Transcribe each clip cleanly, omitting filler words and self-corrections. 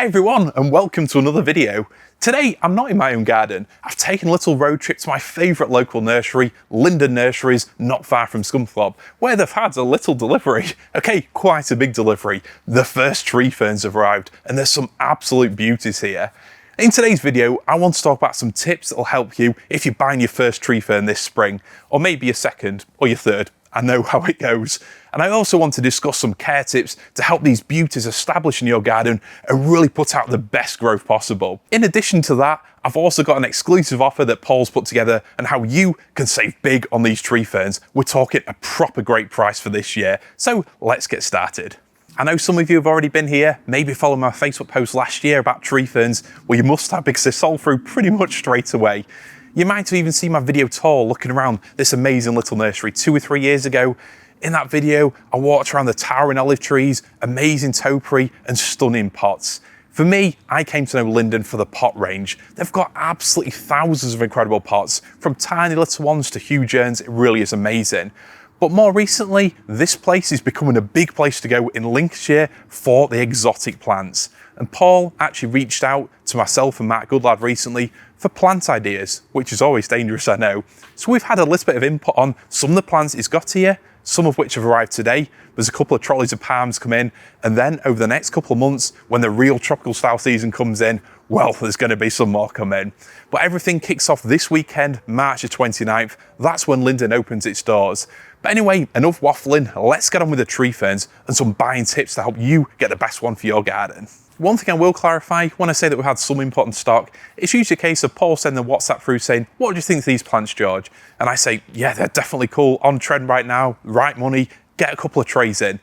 Hi everyone and welcome to another video. Today I'm not in my own garden. I've taken a little road trip to my favourite local nursery, Linden Nurseries, not far from Scunthorpe, where they've had a little delivery. Okay, quite a big delivery. The first tree ferns have arrived and there's some absolute beauties here. In today's video, I want to talk about some tips that will help you if you're buying your first tree fern this spring, or maybe your second or your third. I know how it goes. And I also want to discuss some care tips to help these beauties establish in your garden and really put out the best growth possible. In addition to that, I've also got an exclusive offer that Paul's put together and how you can save big on these tree ferns. We're talking a proper great price for this year. So let's get started. I know some of you have already been here, maybe followed my Facebook post last year about tree ferns. Well, you must have, because they sold through pretty much straight away. You might have even seen my video tour looking around this amazing little nursery 2 or 3 years ago. In that video, I walked around the towering olive trees, amazing topiary and stunning pots. For me, I came to know Linden for the pot range. They've got absolutely thousands of incredible pots, from tiny little ones to huge urns. It really is amazing. But more recently, this place is becoming a big place to go in Lincolnshire for the exotic plants. And Paul actually reached out to myself and Matt Goodlad recently for plant ideas, which is always dangerous, I know. So we've had a little bit of input on some of the plants he's got here, some of which have arrived today. There's a couple of trolleys of palms come in, and then over the next couple of months, when the real tropical style season comes in, well, there's going to be some more come in. But everything kicks off this weekend, March the 29th. That's when Linden opens its doors. But anyway, enough waffling. Let's get on with the tree ferns and some buying tips to help you get the best one for your garden. One thing I will clarify, when I say that we've had some input in stock, it's usually a case of Paul sending a WhatsApp through saying, what do you think of these plants, George? And I say, yeah, they're definitely cool, on trend right now, right money, get a couple of trays in.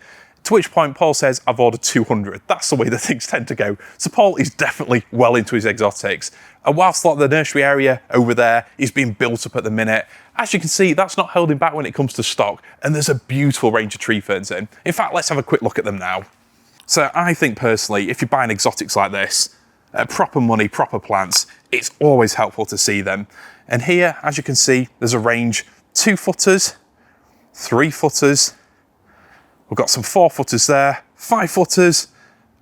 To which point Paul says, I've ordered 200. That's the way that things tend to go. So Paul is definitely well into his exotics. And whilst a lot of the nursery area over there is being built up at the minute, as you can see, that's not holding back when it comes to stock. And there's a beautiful range of tree ferns in. In fact, let's have a quick look at them now. So I think personally, if you're buying exotics like this, proper money, proper plants, it's always helpful to see them. And here, as you can see, there's a range, 2 footers, 3 footers, we've got some 4 footers there, 5 footers,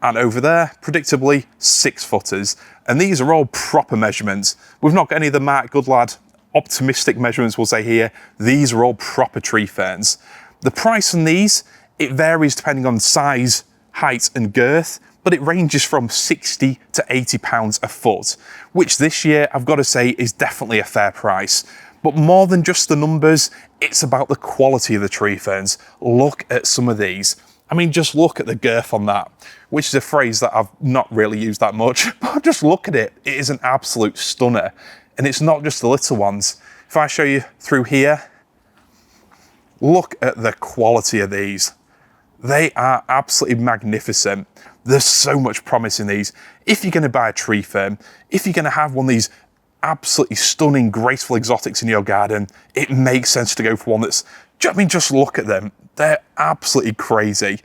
and over there, predictably, 6 footers. And these are all proper measurements. We've not got any of the Mark Goodlad optimistic measurements, we'll say here. These are all proper tree ferns. The price on these, it varies depending on size, height and girth, but it ranges from 60 to 80 pounds a foot, which this year I've got to say is definitely a fair price. But more than just the numbers, it's about the quality of the tree ferns. Look at some of these. I mean, just look at the girth on that, which is a phrase that I've not really used that much, but just look at it. It is an absolute stunner. And it's not just the little ones. If I show you through here, look at the quality of these. They are absolutely magnificent. There's so much promise in these. If you're going to buy a tree fern, if you're going to have one of these absolutely stunning, graceful exotics in your garden, it makes sense to go for one that's, I mean, just look at them. They're absolutely crazy.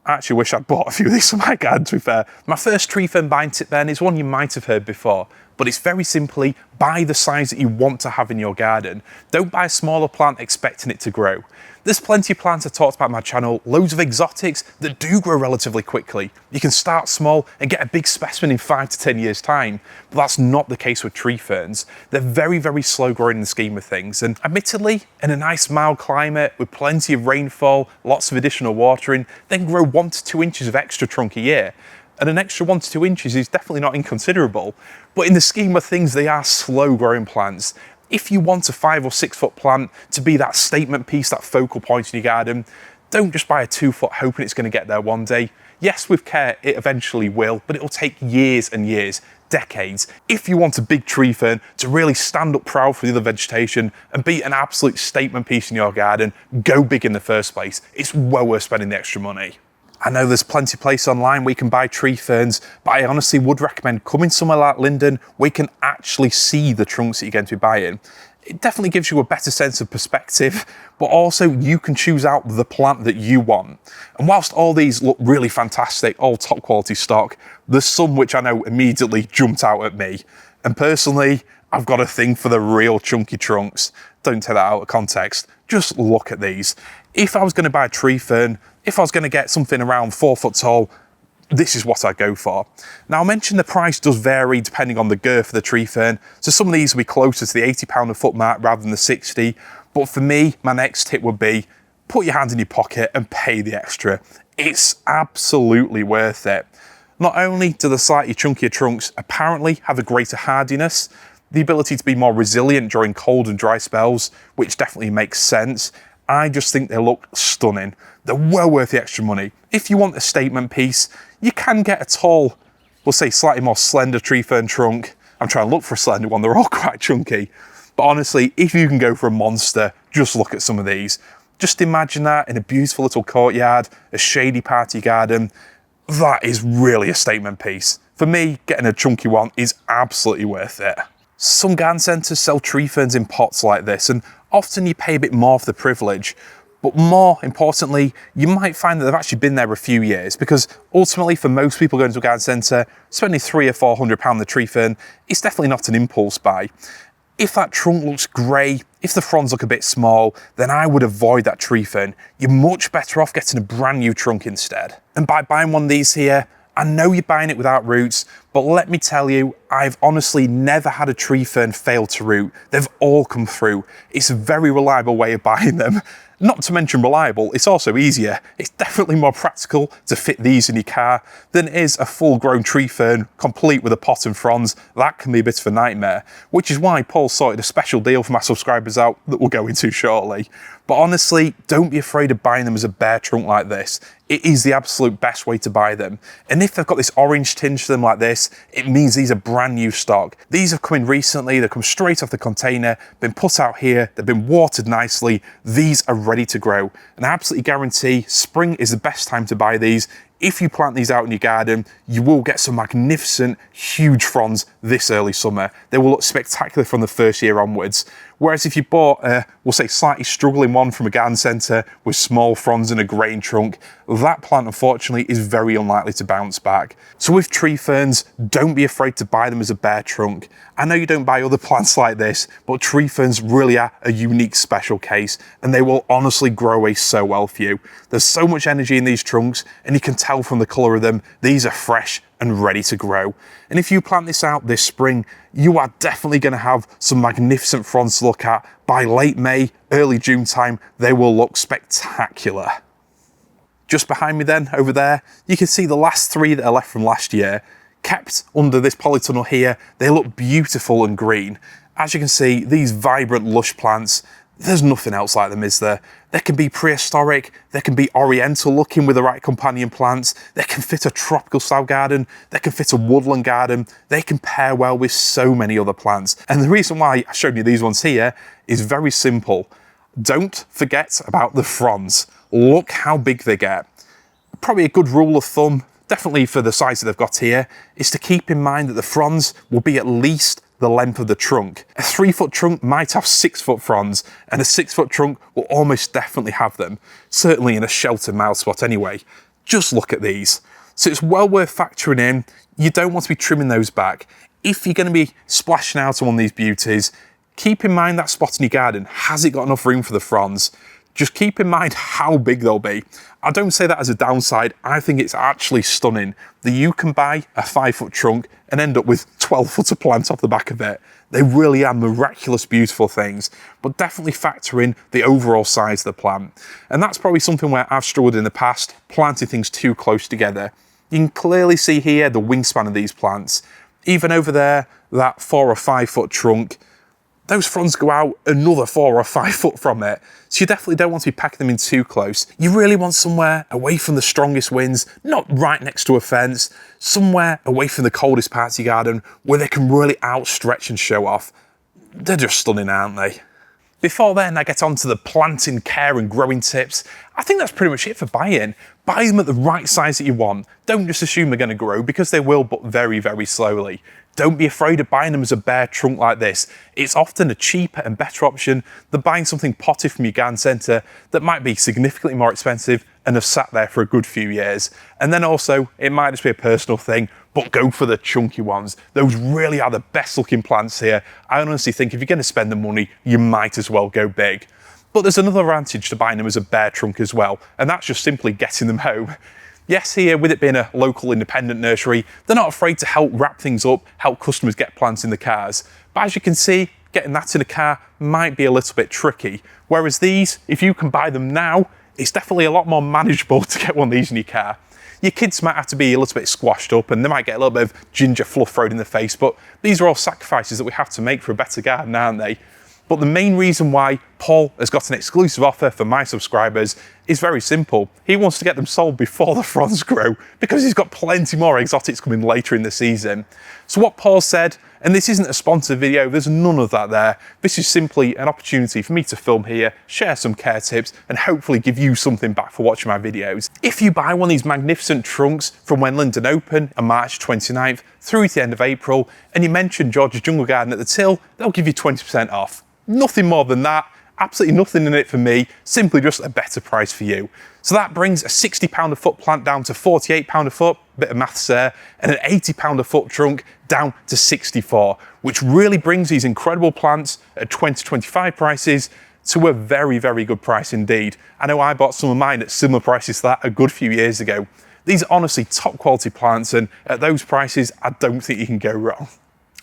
I actually wish I'd bought a few of these for my garden, to be fair. My first tree fern buying tip then is one you might have heard before, but it's very simply buy the size that you want to have in your garden. Don't buy a smaller plant expecting it to grow. There's plenty of plants I've talked about on my channel, loads of exotics that do grow relatively quickly. You can start small and get a big specimen in 5 to 10 years time, but that's not the case with tree ferns. They're very, very slow growing in the scheme of things, and admittedly, in a nice mild climate with plenty of rainfall, lots of additional watering, they can grow 1 to 2 inches of extra trunk a year. And an extra 1 to 2 inches is definitely not inconsiderable, but in the scheme of things, they are slow growing plants. If you want a 5 or 6 foot plant to be that statement piece, that focal point in your garden, don't just buy a 2 foot hoping it's going to get there one day. Yes, with care, it eventually will, but it will take years and years, decades. If you want a big tree fern to really stand up proud for the other vegetation and be an absolute statement piece in your garden, go big in the first place. It's well worth spending the extra money. I know there's plenty of places online where you can buy tree ferns, but I honestly would recommend coming somewhere like Linden where you can actually see the trunks that you're going to be buying. It definitely gives you a better sense of perspective, but also you can choose out the plant that you want. And whilst all these look really fantastic, all top quality stock, there's some which I know immediately jumped out at me. And personally, I've got a thing for the real chunky trunks. Don't take that out of context. Just look at these. If I was going to buy a tree fern, if I was going to get something around 4 foot tall, this is what I go for. Now, I mentioned the price does vary depending on the girth of the tree fern, so some of these will be closer to the £80 a foot mark rather than the 60, but for me, my next tip would be put your hand in your pocket and pay the extra. It's absolutely worth it. Not only do the slightly chunkier trunks apparently have a greater hardiness, the ability to be more resilient during cold and dry spells, which definitely makes sense, I just think they look stunning. They're well worth the extra money. If you want a statement piece, you can get a tall, we'll say slightly more slender tree fern trunk. I'm trying to look for a slender one, they're all quite chunky. But honestly, if you can go for a monster, just look at some of these. Just imagine that in a beautiful little courtyard, a shady party garden. That is really a statement piece. For me, getting a chunky one is absolutely worth it. Some garden centres sell tree ferns in pots like this, and often you pay a bit more for the privilege. But more importantly, you might find that they've actually been there a few years, because ultimately for most people going to a garden centre, spending £300 or £400 on the tree fern is definitely not an impulse buy. If that trunk looks grey, if the fronds look a bit small, then I would avoid that tree fern. You're much better off getting a brand new trunk instead. And by buying one of these here, I know you're buying it without roots, but let me tell you, I've honestly never had a tree fern fail to root. They've all come through. It's a very reliable way of buying them. Not to mention reliable, it's also easier. It's definitely more practical to fit these in your car than it is a full-grown tree fern, complete with a pot and fronds. That can be a bit of a nightmare, which is why Paul sorted a special deal for my subscribers out that we'll go into shortly. But honestly, don't be afraid of buying them as a bare trunk like this. It is the absolute best way to buy them. And if they've got this orange tinge to them like this, it means these are brand new stock. These have come in recently, they've come straight off the container, been put out here, they've been watered nicely. These are ready to grow. And I absolutely guarantee spring is the best time to buy these. If you plant these out in your garden, you will get some magnificent, huge fronds this early summer. They will look spectacular from the first year onwards. Whereas if you bought a, we'll say, slightly struggling one from a garden centre with small fronds and a grain trunk, that plant, unfortunately, is very unlikely to bounce back. So with tree ferns, don't be afraid to buy them as a bare trunk. I know you don't buy other plants like this, but tree ferns really are a unique special case, and they will honestly grow away so well for you. There's so much energy in these trunks, and you can tell from the colour of them, these are fresh and ready to grow. And if you plant this out this spring, you are definitely going to have some magnificent fronds to look at. By late May, early June time, they will look spectacular. Just behind me then, over there, you can see the last three that are left from last year. Kept under this polytunnel here, they look beautiful and green. As you can see, these vibrant, lush plants, there's nothing else like them, is there? They can be prehistoric, they can be oriental looking with the right companion plants, they can fit a tropical style garden, they can fit a woodland garden, they can pair well with so many other plants. And the reason why I showed you these ones here is very simple. Don't forget about the fronds. Look how big they get. Probably a good rule of thumb, definitely for the size that they've got here, is to keep in mind that the fronds will be at least the length of the trunk. A 3-foot trunk might have 6-foot fronds, and a 6-foot trunk will almost definitely have them, certainly in a sheltered mouth spot anyway. Just look at these. So it's well worth factoring in. You don't want to be trimming those back. If you're going to be splashing out on one of these beauties, keep in mind that spot in your garden. Has it got enough room for the fronds? Just keep in mind how big they'll be. I don't say that as a downside, I think it's actually stunning that you can buy a 5-foot trunk and end up with 12 foot of plant off the back of it. They really are miraculous, beautiful things, but definitely factor in the overall size of the plant. And that's probably something where I've struggled in the past, planting things too close together. You can clearly see here the wingspan of these plants. Even over there, that 4 or 5 foot trunk, those fronds go out another 4 or 5 foot from it. So you definitely don't want to be packing them in too close. You really want somewhere away from the strongest winds, not right next to a fence, somewhere away from the coldest parts of your garden where they can really outstretch and show off. They're just stunning, aren't they? Before then, I get on to the planting care and growing tips. I think that's pretty much it for buying. Buy them at the right size that you want. Don't just assume they're going to grow, because they will, but very, very slowly. Don't be afraid of buying them as a bare trunk like this. It's often a cheaper and better option than buying something potted from your garden centre that might be significantly more expensive and have sat there for a good few years. And then also, it might just be a personal thing, but go for the chunky ones. Those really are the best looking plants here. I honestly think if you're going to spend the money, you might as well go big. But there's another advantage to buying them as a bare trunk as well, and that's just simply getting them home. Yes, here, with it being a local independent nursery, they're not afraid to help wrap things up, help customers get plants in the cars. But as you can see, getting that in a car might be a little bit tricky. Whereas these, if you can buy them now, it's definitely a lot more manageable to get one of these in your car. Your kids might have to be a little bit squashed up and they might get a little bit of ginger fluff thrown in the face, but these are all sacrifices that we have to make for a better garden, aren't they? But the main reason why Paul has got an exclusive offer for my subscribers is very simple. He wants to get them sold before the fronds grow because he's got plenty more exotics coming later in the season. So what Paul said, and this isn't a sponsored video, there's none of that there. This is simply an opportunity for me to film here, share some care tips, and hopefully give you something back for watching my videos. If you buy one of these magnificent trunks from when Linden opened on March 29th through to the end of April, and you mention George's Jungle Garden at the till, they'll give you 20% off. Nothing more than that, absolutely nothing in it for me, simply just a better price for you. So that brings a £60 a foot plant down to £48 a foot, bit of maths there, and an £80 a foot trunk down to 64, which really brings these incredible plants at 2025 prices to a very, very good price indeed. I know I bought some of mine at similar prices to that a good few years ago. These are honestly top quality plants, and at those prices, I don't think you can go wrong.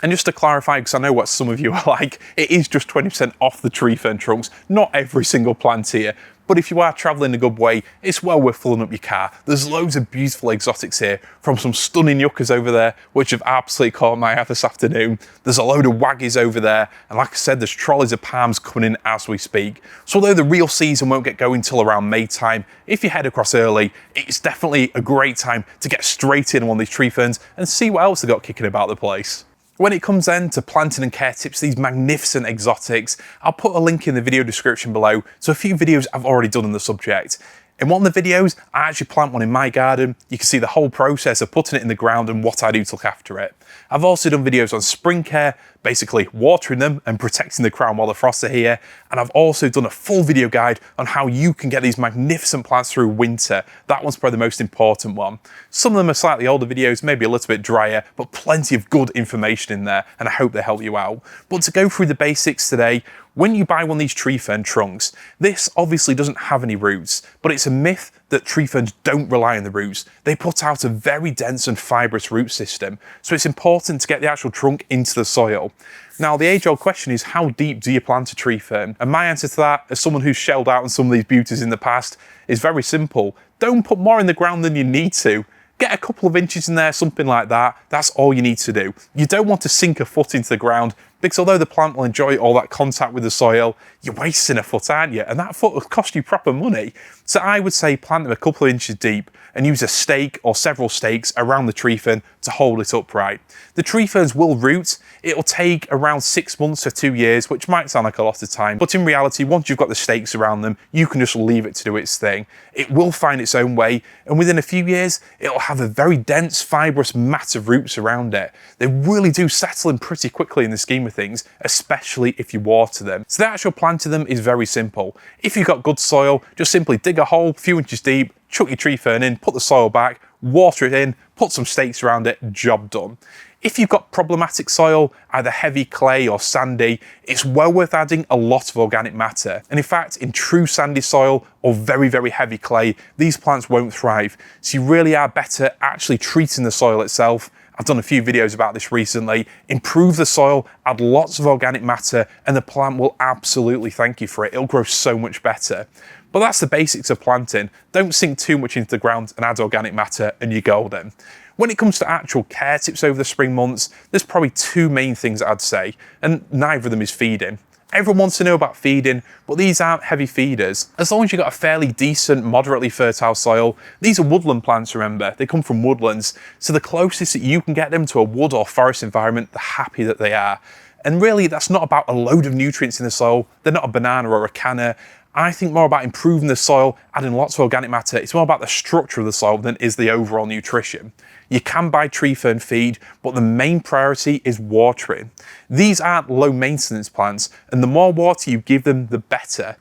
And just to clarify, because I know what some of you are like, it is just 20% off the tree fern trunks, not every single plant here. But if you are travelling a good way, it's well worth filling up your car. There's loads of beautiful exotics here, from some stunning yuccas over there, which have absolutely caught my eye this afternoon. There's a load of waggies over there, and like I said, there's trolleys of palms coming in as we speak. So although the real season won't get going till around May time, if you head across early, it's definitely a great time to get straight in on one of these tree ferns and see what else they've got kicking about the place. When it comes then to planting and care tips, these magnificent exotics, I'll put a link in the video description below to a few videos I've already done on the subject. In one of the videos, I actually plant one in my garden. You can see the whole process of putting it in the ground and what I do to look after it. I've also done videos on spring care, basically watering them and protecting the crown while the frosts are here. And I've also done a full video guide on how you can get these magnificent plants through winter. That one's probably the most important one. Some of them are slightly older videos, maybe a little bit drier, but plenty of good information in there, and I hope they help you out. But to go through the basics today, when you buy one of these tree fern trunks, this obviously doesn't have any roots, but it's a myth that tree ferns don't rely on the roots. They put out a very dense and fibrous root system, so it's important to get the actual trunk into the soil. Now, the age-old question is, how deep do you plant a tree fern? And my answer to that, as someone who's shelled out on some of these beauties in the past, is very simple. Don't put more in the ground than you need to. Get a couple of inches in there, something like that. That's all you need to do. You don't want to sink a foot into the ground, because although the plant will enjoy all that contact with the soil, you're wasting a foot, aren't you? And that foot will cost you proper money. So I would say plant them a couple of inches deep and use a stake or several stakes around the tree fern to hold it upright. The tree ferns will root. It'll take around 6 months to 2 years, which might sound like a lot of time, but in reality, once you've got the stakes around them, you can just leave it to do its thing. It will find its own way, and within a few years, it'll have a very dense, fibrous mat of roots around it. They really do settle in pretty quickly in the scheme of things, especially if you water them. So the actual planting them is very simple. If you've got good soil, just simply dig a hole a few inches deep, chuck your tree fern in, put the soil back, water it in, put some stakes around it, job done. If you've got problematic soil, either heavy clay or sandy, it's well worth adding a lot of organic matter. And in fact, in true sandy soil or very, very heavy clay, these plants won't thrive. So you really are better actually treating the soil itself. I've done a few videos about this recently. Improve the soil, add lots of organic matter, and the plant will absolutely thank you for it. It'll grow so much better. But that's the basics of planting. Don't sink too much into the ground and add organic matter and you're golden. When it comes to actual care tips over the spring months, there's probably two main things I'd say, and neither of them is feeding. Everyone wants to know about feeding, but these aren't heavy feeders. As long as you've got a fairly decent, moderately fertile soil, these are woodland plants, remember, they come from woodlands, so the closest that you can get them to a wood or forest environment, the happier that they are. And really, that's not about a load of nutrients in the soil, they're not a banana or a canna. I think more about improving the soil, adding lots of organic matter. It's more about the structure of the soil than is the overall nutrition. You can buy tree fern feed, but the main priority is watering. These aren't low maintenance plants, and the more water you give them, the better.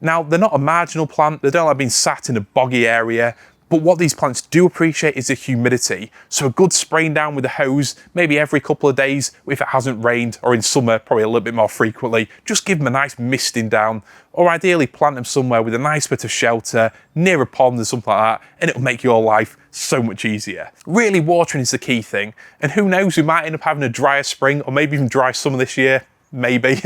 Now, they're not a marginal plant, they don't like being sat in a boggy area, But what these plants do appreciate is the humidity. So a good spraying down with a hose, maybe every couple of days if it hasn't rained, or in summer, probably a little bit more frequently. Just give them a nice misting down, or ideally plant them somewhere with a nice bit of shelter, near a pond or something like that, and it'll make your life so much easier. Really, watering is the key thing. And who knows, we might end up having a drier spring, or maybe even dry summer this year, maybe.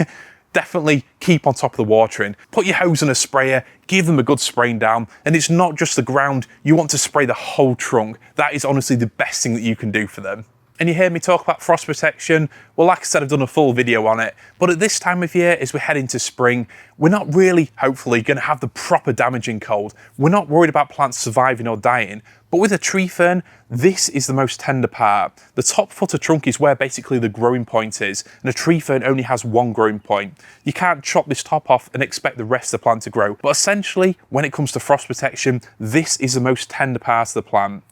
Definitely keep on top of the watering. Put your hose in a sprayer, give them a good spraying down, and it's not just the ground, you want to spray the whole trunk. That is honestly the best thing that you can do for them. And you hear me talk about frost protection? Well, like I said, I've done a full video on it, but at this time of year, as we head into spring, we're not really, hopefully, going to have the proper damaging cold. We're not worried about plants surviving or dying, but with a tree fern, this is the most tender part. The top foot of trunk is where basically the growing point is, and a tree fern only has one growing point. You can't chop this top off and expect the rest of the plant to grow, but essentially, when it comes to frost protection, this is the most tender part of the plant.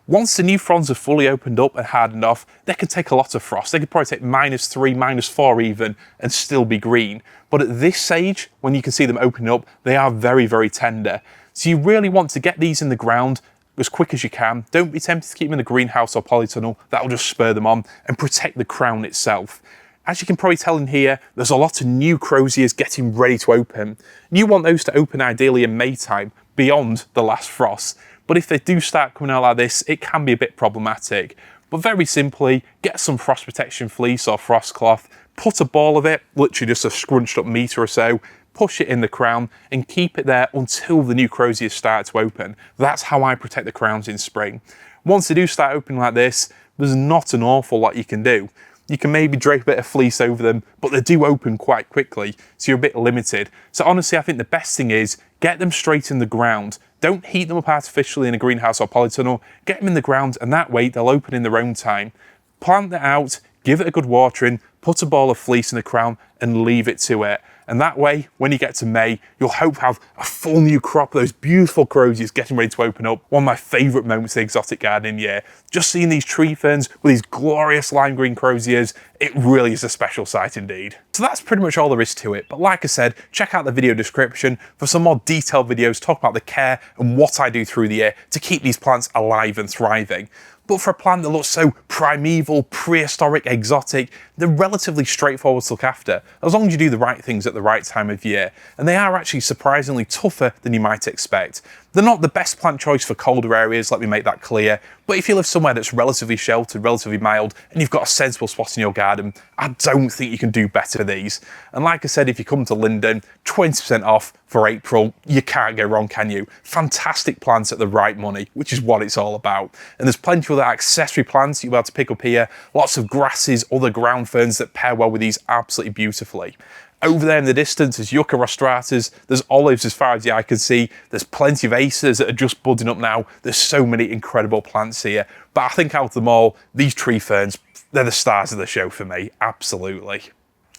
Once the new fronds are fully opened up and hardened off, they can take a lot of frost. They could probably take -3, -4 even, and still be green. But at this stage, when you can see them opening up, they are very, very tender. So you really want to get these in the ground as quick as you can. Don't be tempted to keep them in the greenhouse or polytunnel. That'll just spur them on and protect the crown itself. As you can probably tell in here, there's a lot of new croziers getting ready to open. And you want those to open ideally in May time, beyond the last frost. But if they do start coming out like this, it can be a bit problematic. But very simply, get some frost protection fleece or frost cloth, put a ball of it, literally just a scrunched up metre or so, push it in the crown and keep it there until the new croziers start to open. That's how I protect the crowns in spring. Once they do start opening like this, there's not an awful lot you can do. You can maybe drape a bit of fleece over them, but they do open quite quickly, so you're a bit limited. So honestly, I think the best thing is get them straight in the ground. Don't heat them up artificially in a greenhouse or polytunnel. Get them in the ground, and that way they'll open in their own time. Plant it out, give it a good watering, put a ball of fleece in the crown, and leave it to it. And that way, when you get to May, you'll hope to have a full new crop of those beautiful croziers getting ready to open up. One of my favourite moments in the exotic gardening year. Just seeing these tree ferns with these glorious lime green croziers, it really is a special sight indeed. So that's pretty much all there is to it. But like I said, check out the video description for some more detailed videos talking about the care and what I do through the year to keep these plants alive and thriving. But for a plant that looks so primeval, prehistoric, exotic, they're relatively straightforward to look after, as long as you do the right things at the right time of year. And they are actually surprisingly tougher than you might expect. They're not the best plant choice for colder areas, let me make that clear, but if you live somewhere that's relatively sheltered, relatively mild, and you've got a sensible spot in your garden, I don't think you can do better for these. And like I said, if you come to Linden, 20% off for April, you can't go wrong, can you? Fantastic plants at the right money, which is what it's all about. And there's plenty of other accessory plants you'll be able to pick up here, lots of grasses, other ground ferns that pair well with these absolutely beautifully. Over there in the distance is Yucca rostratus, there's olives as far as the eye can see, there's plenty of acers that are just budding up now, there's so many incredible plants here. But I think out of them all, these tree ferns, they're the stars of the show for me, absolutely.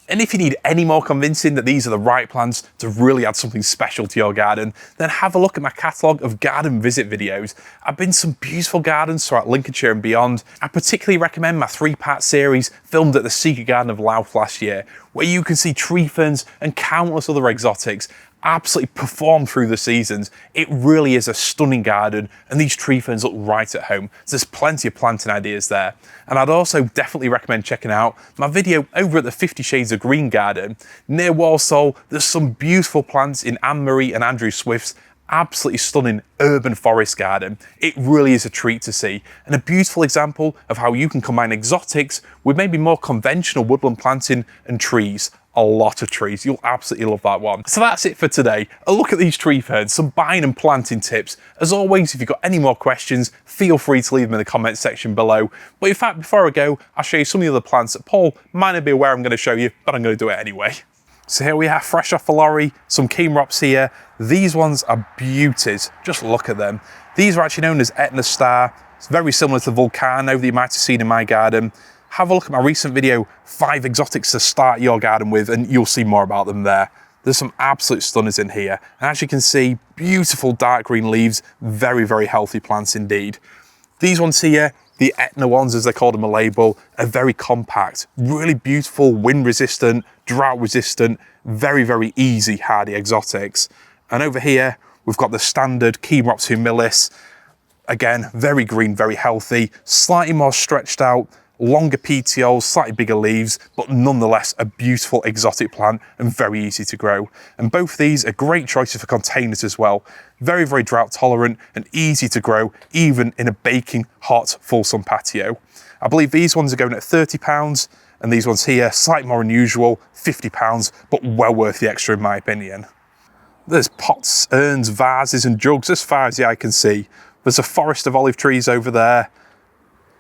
And if you need any more convincing that these are the right plants to really add something special to your garden, then have a look at my catalogue of garden visit videos. I've been to some beautiful gardens throughout Lincolnshire and beyond. I particularly recommend my 3-part series filmed at the Secret Garden of Louth last year, where you can see tree ferns and countless other exotics absolutely perform through the seasons. It really is a stunning garden, and these tree ferns look right at home. So there's plenty of planting ideas there. And I'd also definitely recommend checking out my video over at the 50 Shades of Green garden. Near Walsall, there's some beautiful plants in Anne-Marie and Andrew Swift's absolutely stunning urban forest garden. It really is a treat to see, and a beautiful example of how you can combine exotics with maybe more conventional woodland planting and trees. A lot of trees. You'll absolutely love that one. So that's it for today. A look at these tree ferns, some buying and planting tips. As always, if you've got any more questions, feel free to leave them in the comment section below. But in fact, before I go, I'll show you some of the other plants that Paul might not be aware I'm going to show you, but I'm going to do it anyway. So here we are, fresh off the lorry, some Keemrops here. These ones are beauties. Just look at them. These are actually known as Etna Star. It's very similar to Vulcano that you might have seen in my garden. Have a look at my recent video, 5 exotics to start your garden with, and you'll see more about them there. There's some absolute stunners in here. And as you can see, beautiful dark green leaves, very, very healthy plants indeed. These ones here, the Etna ones, as they call them a label, are very compact, really beautiful, wind resistant, drought resistant, very, very easy, hardy exotics. And over here, we've got the standard Keemrops humilis. Again, very green, very healthy, slightly more stretched out, longer petioles, slightly bigger leaves, but nonetheless a beautiful exotic plant and very easy to grow. And both of these are great choices for containers as well. Very, very drought tolerant and easy to grow, even in a baking hot full sun patio. I believe these ones are going at £30, and these ones here, slightly more unusual, £50, but well worth the extra in my opinion. There's pots, urns, vases and jugs as far as the eye can see. There's a forest of olive trees over there.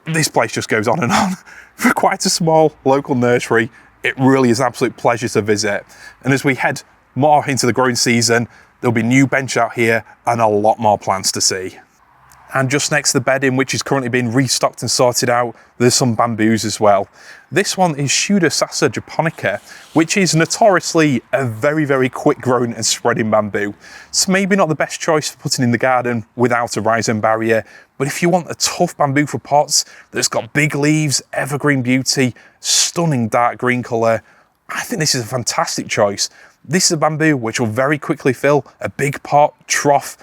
This place just goes on and on. For quite a small local nursery, it really is an absolute pleasure to visit. And as we head more into the growing season, there'll be new bench out here and a lot more plants to see. And just next to the bedding, which is currently being restocked and sorted out, there's some bamboos as well. This one is Pseudosassa japonica, which is notoriously a very, very quick growing and spreading bamboo. It's maybe not the best choice for putting in the garden without a rhizome barrier, but if you want a tough bamboo for pots that's got big leaves, evergreen beauty, stunning dark green colour, I think this is a fantastic choice. This is a bamboo which will very quickly fill a big pot, trough,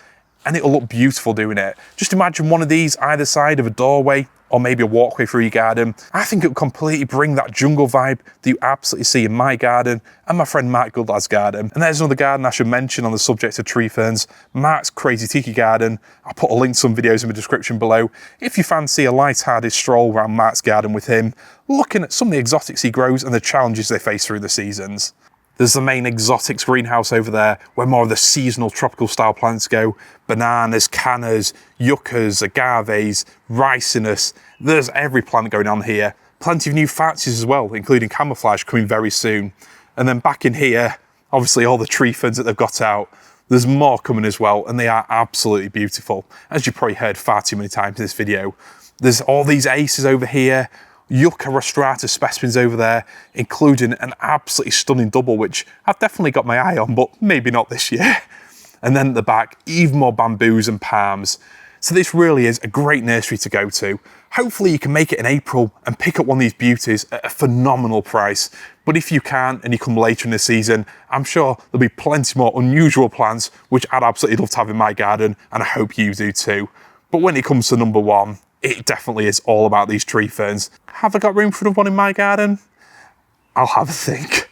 and it'll look beautiful doing it. Just imagine one of these either side of a doorway or maybe a walkway through your garden. I think it'll completely bring that jungle vibe that you absolutely see in my garden and my friend Mark Goodlad's garden. And there's another garden I should mention on the subject of tree ferns, Mark's Crazy Tiki Garden. I'll put a link to some videos in the description below if you fancy a light-hearted stroll around Mark's garden with him, looking at some of the exotics he grows and the challenges they face through the seasons. There's the main exotics greenhouse over there where more of the seasonal tropical style plants go. Bananas, cannas, yuccas, agaves, ricinus. There's every plant going on here. Plenty of new fancies as well, including camouflage coming very soon. And then back in here, obviously all the tree ferns that they've got out. There's more coming as well, and they are absolutely beautiful. As you probably heard far too many times in this video. There's all these aces over here. Yucca rostrata specimens over there, including an absolutely stunning double, which I've definitely got my eye on, but maybe not this year. And then at the back, even more bamboos and palms. So this really is a great nursery to go to. Hopefully you can make it in April and pick up one of these beauties at a phenomenal price. But if you can't and you come later in the season, I'm sure there'll be plenty more unusual plants, which I'd absolutely love to have in my garden, and I hope you do too. But when it comes to number one, it definitely is all about these tree ferns. Have I got room for one in my garden? I'll have a think.